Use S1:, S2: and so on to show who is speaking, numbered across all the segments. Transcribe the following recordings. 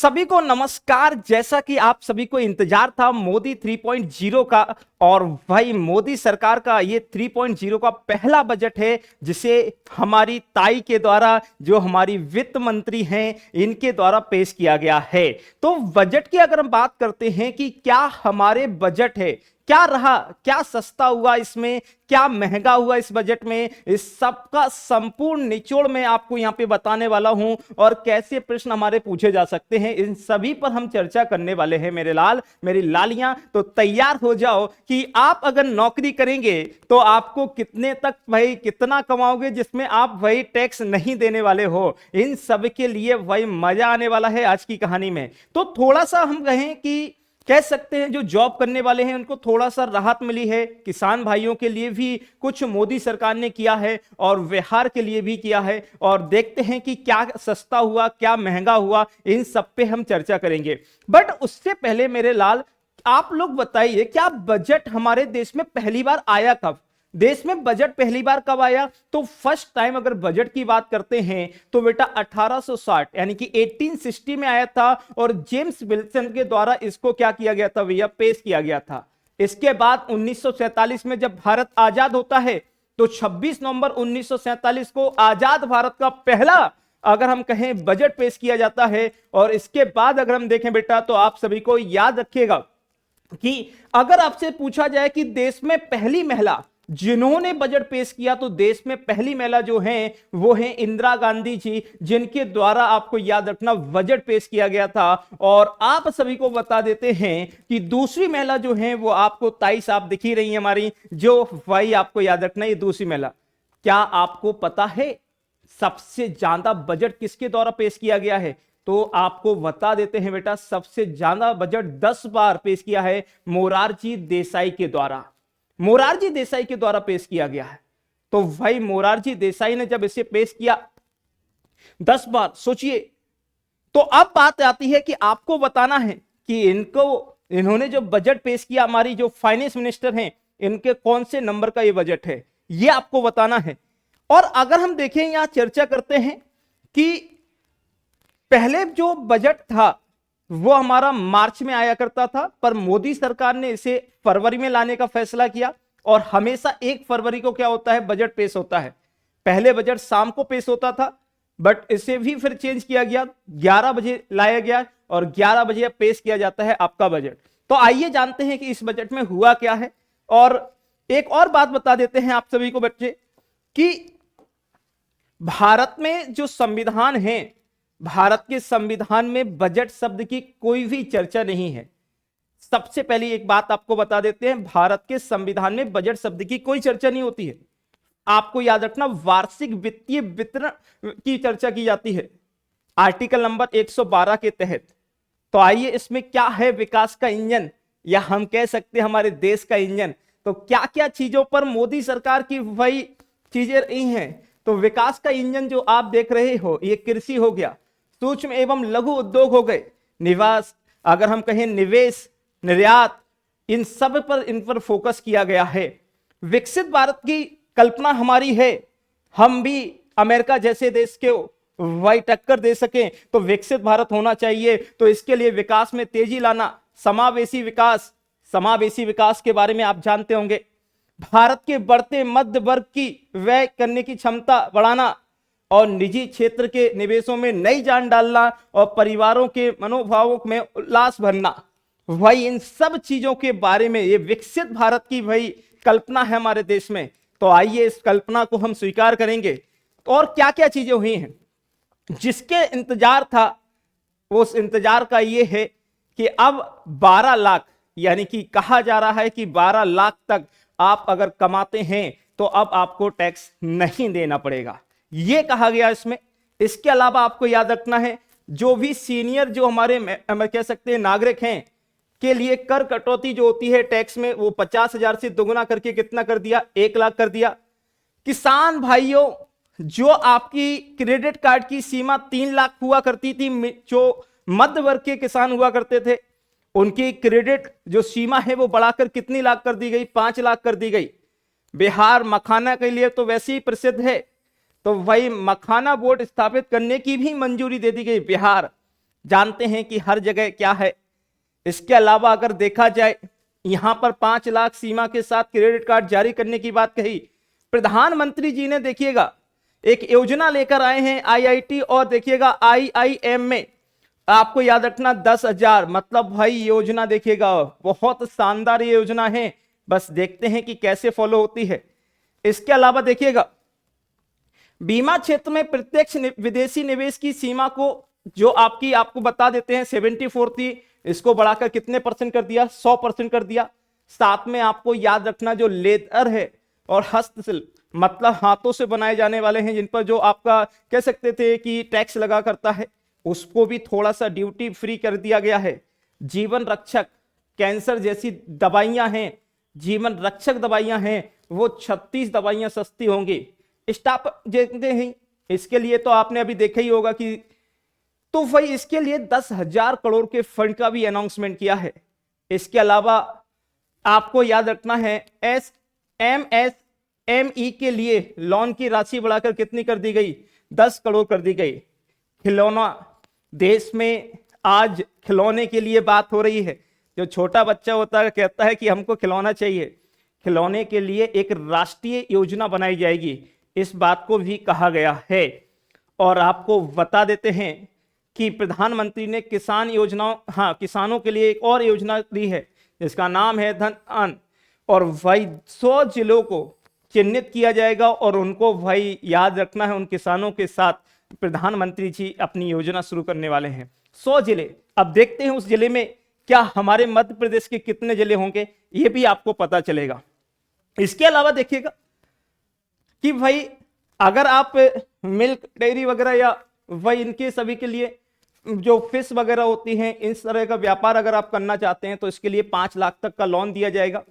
S1: सभी को नमस्कार। जैसा कि आप सभी को इंतजार था मोदी 3.0 का, और भाई मोदी सरकार का ये 3.0 का पहला बजट है जिसे हमारी ताई के द्वारा, जो हमारी वित्त मंत्री हैं, इनके द्वारा पेश किया गया है। तो बजट की अगर हम बात करते हैं कि क्या हमारे बजट है, क्या रहा, क्या सस्ता हुआ इसमें, क्या महंगा हुआ इस बजट में, इस सब का संपूर्ण निचोड़ में आपको यहां पे बताने वाला हूं। और कैसे प्रश्न हमारे पूछे जा सकते हैं, इन सभी पर हम चर्चा करने वाले हैं मेरे लाल, मेरी लालियां। तो तैयार हो जाओ कि आप अगर नौकरी करेंगे तो आपको कितने तक, भाई कितना कमाओगे जिसमें आप भाई टैक्स नहीं देने वाले हो। इन सब के लिए भाई मजा आने वाला है आज की कहानी में। तो थोड़ा सा हम कहें कि कह सकते हैं जो जॉब करने वाले हैं उनको थोड़ा सा राहत मिली है, किसान भाइयों के लिए भी कुछ मोदी सरकार ने किया है और बिहार के लिए भी किया है। और देखते हैं कि क्या सस्ता हुआ, क्या महंगा हुआ, इन सब पे हम चर्चा करेंगे। बट उससे पहले मेरे लाल, आप लोग बताइए, क्या बजट हमारे देश में पहली बार आया कब? देश में बजट पहली बार कब आया? तो फर्स्ट टाइम अगर बजट की बात करते हैं तो बेटा 1860 यानी कि 1860 में आया था, और जेम्स विल्सन के द्वारा इसको क्या किया गया था भैया, पेश किया गया था। इसके बाद 1947 में जब भारत आजाद होता है तो 26 नवंबर 1947 को आजाद भारत का पहला, अगर हम कहें, बजट पेश किया जाता है। और इसके बाद अगर हम देखें बेटा, तो आप सभी को याद रखिएगा कि अगर आपसे पूछा जाए कि देश में पहली महिला जिन्होंने बजट पेश किया, तो देश में पहली महिला जो है वो है इंदिरा गांधी जी, जिनके द्वारा, आपको याद रखना, बजट पेश किया गया था। और आप सभी को बता देते हैं कि दूसरी महिला जो है वो आपको ताई साहब दिख ही रही है हमारी, जो भाई आपको याद रखना ये दूसरी महिला। क्या आपको पता है सबसे ज्यादा बजट किसके द्वारा पेश किया गया है? तो आपको बता देते हैं बेटा, सबसे ज्यादा बजट 10 बार पेश किया है मोरारजी देसाई के द्वारा। मोरारजी देसाई के द्वारा पेश किया गया है। तो भाई मोरारजी देसाई ने जब इसे पेश किया 10 बार, सोचिए। तो अब बात आती है कि आपको बताना है कि इन्होंने जो बजट पेश किया, हमारी जो फाइनेंस मिनिस्टर हैं, इनके कौन से नंबर का ये बजट है, ये आपको बताना है। और अगर हम देखें, यहां चर्चा करते हैं कि पहले जो बजट था वो हमारा मार्च में आया करता था, पर मोदी सरकार ने इसे फरवरी में लाने का फैसला किया। और हमेशा 1 फरवरी को क्या होता है, बजट पेश होता है। पहले बजट शाम को पेश होता था, बट इसे भी फिर चेंज किया गया, 11 बजे लाया गया, और 11 बजे पेश किया जाता है आपका बजट। तो आइए जानते हैं कि इस बजट में हुआ क्या है। और एक और बात बता देते हैं आप सभी को बच्चे, कि भारत में जो संविधान है, भारत के संविधान में बजट शब्द की कोई भी चर्चा नहीं है। सबसे पहली एक बात आपको बता देते हैं, भारत के संविधान में बजट शब्द की कोई चर्चा नहीं होती है। आपको याद रखना, वार्षिक वित्तीय वितरण की चर्चा की जाती है आर्टिकल नंबर 112 के तहत। तो आइए, इसमें क्या है विकास का इंजन, या हम कह सकते हैं हमारे देश का इंजन। तो क्या क्या चीजों पर मोदी सरकार की वही चीजें रही हैं? तो विकास का इंजन जो आप देख रहे हो, ये कृषि हो गया, सूक्ष्म एवं लघु उद्योग हो गए, निवास, अगर हम कहें निवेश, निर्यात, इन सब पर, इन पर फोकस किया गया है। विकसित भारत की कल्पना हमारी है, हम भी अमेरिका जैसे देश के वही टक्कर दे सकें, तो विकसित भारत होना चाहिए। तो इसके लिए विकास में तेजी लाना, समावेशी विकास, समावेशी विकास के बारे में आप जानते होंगे। भारत के बढ़ते मध्य वर्ग की व्यय करने की क्षमता बढ़ाना, और निजी क्षेत्र के निवेशों में नई जान डालना, और परिवारों के मनोभावों में उल्लास भरना। भाई इन सब चीजों के बारे में ये विकसित भारत की भाई कल्पना है हमारे देश में। तो आइए इस कल्पना को हम स्वीकार करेंगे। और क्या क्या चीजें हुई हैं जिसके इंतजार था, उस इंतजार का ये है कि अब 12 लाख, यानी कि कहा जा रहा है कि 12 लाख तक आप अगर कमाते हैं तो अब आपको टैक्स नहीं देना पड़ेगा, ये कहा गया इसमें। इसके अलावा आपको याद रखना है, जो भी सीनियर, जो हमारे कह सकते हैं नागरिक हैं, के लिए कर कटौती जो होती है टैक्स में, वो 50,000 से दोगुना करके कितना कर दिया, 1 लाख कर दिया। किसान भाइयों, जो आपकी क्रेडिट कार्ड की सीमा 3 लाख हुआ करती थी, जो मध्य वर्ग के किसान हुआ करते थे, उनकी क्रेडिट जो सीमा है वो बढ़ाकर कितनी लाख कर दी गई, 5 लाख कर दी गई। बिहार मखाना के लिए तो वैसे ही प्रसिद्ध है, तो भाई मखाना बोर्ड स्थापित करने की भी मंजूरी दे दी गई बिहार। जानते हैं कि हर जगह क्या है। इसके अलावा अगर देखा जाए, यहां पर 5 लाख सीमा के साथ क्रेडिट कार्ड जारी करने की बात कही। प्रधानमंत्री जी ने देखिएगा एक योजना लेकर आए हैं आईआईटी और देखिएगा आईआईएम में, आपको याद रखना 10,000, मतलब भाई योजना देखिएगा बहुत शानदार ये योजना है, बस देखते हैं कि कैसे फॉलो होती है। इसके अलावा देखिएगा बीमा क्षेत्र में प्रत्यक्ष विदेशी निवेश की सीमा को जो आपको बता देते हैं 74 थी, इसको बढ़ाकर कितने परसेंट कर दिया, 100% कर दिया। साथ में आपको याद रखना जो लेदर है और हस्तशिल्प, मतलब हाथों से बनाए जाने वाले हैं, जिन पर जो आपका कह सकते थे कि टैक्स लगा करता है, उसको भी थोड़ा सा ड्यूटी फ्री कर दिया गया है। जीवन रक्षक, कैंसर जैसी दवाइयां हैं, जीवन रक्षक दवाइयां हैं, वो 36 दवाइयां सस्ती होंगी। स्टाफ देखते हैं, इसके लिए तो आपने अभी देखा ही होगा कि तो भाई इसके लिए 10,000 करोड़ के फंड का भी अनाउंसमेंट किया है। इसके अलावा आपको याद रखना है एमएसएमई के लिए लोन की राशि बढ़ाकर कितनी कर दी गई, 10 करोड़ कर दी गई। खिलौना, देश में आज खिलौने के लिए बात हो रही है। जो छोटा बच्चा होता है कहता है कि हमको खिलौना चाहिए, खिलौने के लिए एक राष्ट्रीय योजना बनाई जाएगी, इस बात को भी कहा गया है। और आपको बता देते हैं कि प्रधानमंत्री ने किसान योजनाओं, किसानों के लिए एक और योजना दी है जिसका नाम है धन अन्न, और भाई 100 जिलों को चिन्हित किया जाएगा और उनको भाई याद रखना है, उन किसानों के साथ प्रधानमंत्री जी अपनी योजना शुरू करने वाले हैं। 100 जिले, अब देखते हैं उस जिले में क्या हमारे मध्य प्रदेश के कितने जिले होंगे, ये भी आपको पता चलेगा। इसके अलावा देखिएगा कि भाई अगर आप मिल्क डेयरी वगैरह या भाई इनके सभी के लिए जो फिश वगैरह होती हैं, इस तरह का व्यापार अगर आप करना चाहते हैं तो इसके लिए 5 लाख तक का लोन दिया जाएगा।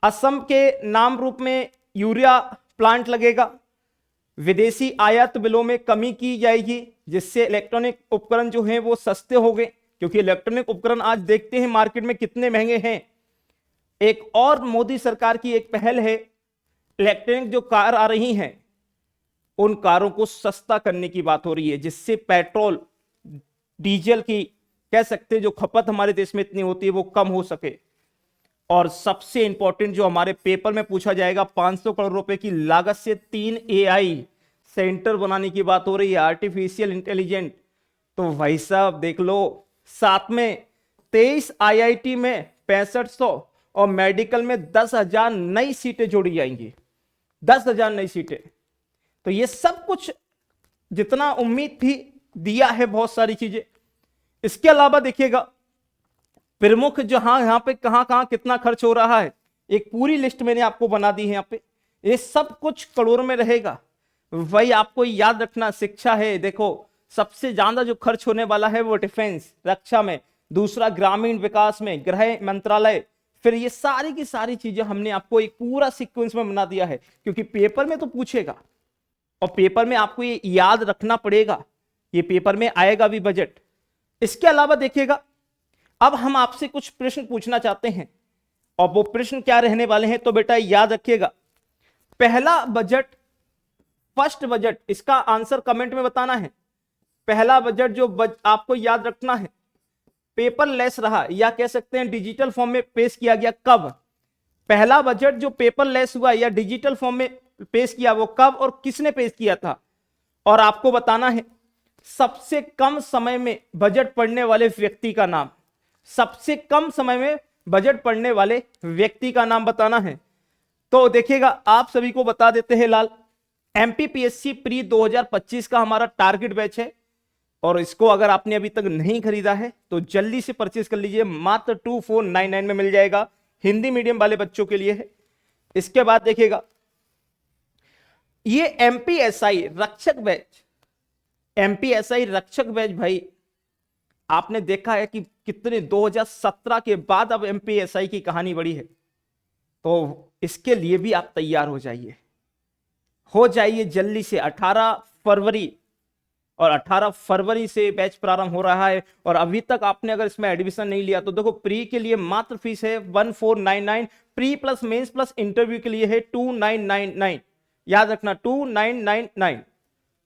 S1: असम के नाम रूप में यूरिया प्लांट लगेगा। विदेशी आयात बिलों में कमी की जाएगी, जिससे इलेक्ट्रॉनिक उपकरण जो हैं वो सस्ते हो गए, क्योंकि इलेक्ट्रॉनिक उपकरण आज देखते हैं मार्केट में कितने महंगे हैं। एक और मोदी सरकार की एक पहल है, इलेक्ट्रॉनिक जो कार आ रही हैं उन कारों को सस्ता करने की बात हो रही है, जिससे पेट्रोल डीजल की कह सकते हैं जो खपत हमारे देश में इतनी होती है वो कम हो सके। और सबसे इंपॉर्टेंट जो हमारे पेपर में पूछा जाएगा, 500 करोड़ रुपए की लागत से 3 एआई सेंटर बनाने की बात हो रही है, आर्टिफिशियल इंटेलिजेंट। तो भाई साहब देख लो, साथ में 23 आईआईटी में 6500 और मेडिकल में 10,000 नई सीटें जोड़ी जाएंगी, 10,000 नई सीटें। तो ये सब कुछ जितना उम्मीद थी दिया है, बहुत सारी चीजें। इसके अलावा देखिएगा प्रमुख जहां यहां पे कहां कहां कितना खर्च हो रहा है, एक पूरी लिस्ट मैंने आपको बना दी है। यहां पे ये सब कुछ करोड़ में रहेगा। वही आपको याद रखना, शिक्षा है, देखो सबसे ज्यादा जो खर्च होने वाला है वो डिफेंस, रक्षा में, दूसरा ग्रामीण विकास में, गृह मंत्रालय, फिर ये सारी की सारी चीजें हमने आपको एक पूरा सीक्वेंस में बना दिया है, क्योंकि पेपर में तो पूछेगा और पेपर में आपको ये याद रखना पड़ेगा, ये पेपर में आएगा भी बजट। इसके अलावा देखिएगा अब हम आपसे कुछ प्रश्न पूछना चाहते हैं, और वो प्रश्न क्या रहने वाले हैं, तो बेटा याद रखिएगा। पहला बजट, फर्स्ट बजट, इसका आंसर कमेंट में बताना है। पहला बजट जो आपको याद रखना है पेपरलेस रहा, या कह सकते हैं डिजिटल फॉर्म में पेश किया गया, कब? पहला बजट जो पेपरलेस हुआ या डिजिटल फॉर्म में पेश किया वो कब और किसने पेश किया था? और आपको बताना है सबसे कम समय में बजट पढ़ने वाले व्यक्ति का नाम, सबसे कम समय में बजट पढ़ने वाले व्यक्ति का नाम बताना है। तो देखिएगा आप सभी को बता देते हैं लाल, एमपीपीएससी प्री 2025 का हमारा टारगेट बैच है, और इसको अगर आपने अभी तक नहीं खरीदा है तो जल्दी से परचेज कर लीजिए, मात्र 2499 में मिल जाएगा, हिंदी मीडियम वाले बच्चों के लिए है। इसके बाद देखिएगा ये एमपीएसआई रक्षक बैच, एमपीएसआई रक्षक बैच भाई आपने देखा है कि कितने 2017 के बाद अब एमपीएसआई की कहानी बढ़ी है, तो इसके लिए भी आप तैयार हो जाइए जल्दी से। 18 फरवरी, और 18 फरवरी से बैच प्रारंभ हो रहा है, और अभी तक आपने अगर इसमें एडमिशन नहीं लिया तो देखो प्री के लिए मात्र फीस है 1499, pre plus mains plus interview के लिए है 2999, याद रखना 2999।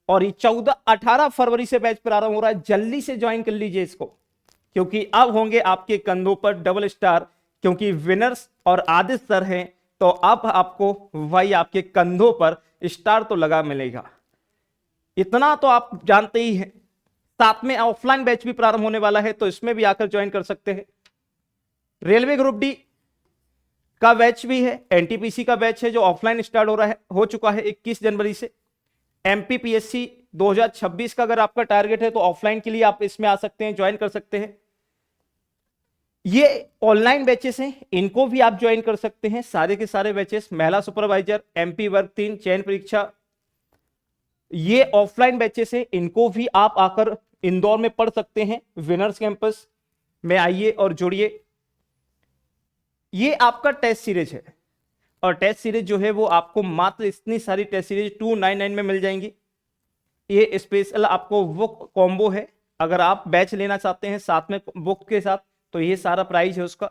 S1: और ये 14-18 फरवरी से बैच प्रारंभ हो रहा है। जल्दी से ज्वाइन कर लीजिए इसको, क्योंकि अब होंगे आपके कंधों पर डबल स्टार, क्योंकि विनर्स और आदित्य सर हैं, तो अब आपको वही आपके कंधों पर स्टार तो लगा मिलेगा, इतना तो आप जानते ही हैं। साथ में ऑफलाइन बैच भी प्रारंभ होने वाला है, तो इसमें भी आकर ज्वाइन कर सकते हैं। रेलवे ग्रुप डी का बैच भी है, एनटीपीसी का बैच है जो ऑफलाइन स्टार्ट हो चुका है 21 जनवरी से। एमपीपीएससी 2026 का अगर आपका टारगेट है तो ऑफलाइन के लिए आप इसमें आ सकते हैं, ज्वाइन कर सकते हैं। ये ऑनलाइन बैचेस हैं, इनको भी आप ज्वाइन कर सकते हैं, सारे के सारे बैचेस। महिला सुपरवाइजर, एमपी वर्ग 3 चयन परीक्षा, ये ऑफलाइन बैचेस हैं, इनको भी आप आकर इंदौर में पढ़ सकते हैं। विनर्स कैंपस में आइए और जुड़िए। ये आपका टेस्ट सीरीज है, और टेस्ट सीरीज जो है वो आपको मात्र इतनी सारी टेस्ट सीरीज 299 में मिल जाएंगी। ये स्पेशल आपको बुक कॉम्बो है, अगर आप बैच लेना चाहते हैं साथ में बुक के साथ, तो ये सारा प्राइस है उसका।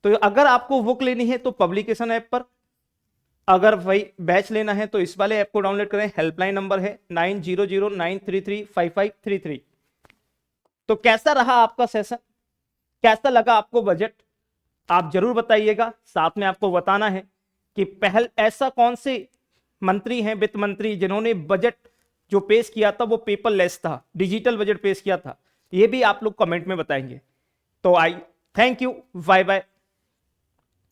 S1: तो अगर आपको बुक लेनी है तो पब्लिकेशन ऐप पर, अगर वही बैच लेना है तो इस वाले ऐप को डाउनलोड करें। हेल्पलाइन नंबर है 9009335533। तो कैसा रहा आपका सेशन, कैसा लगा आपको बजट, आप जरूर बताइएगा। साथ में आपको बताना है कि पहल ऐसा कौन से मंत्री हैं, वित्त मंत्री, जिन्होंने बजट जो पेश किया था वो पेपरलेस था, डिजिटल बजट पेश किया था, ये भी आप लोग कमेंट में बताएंगे। तो I thank you, bye bye.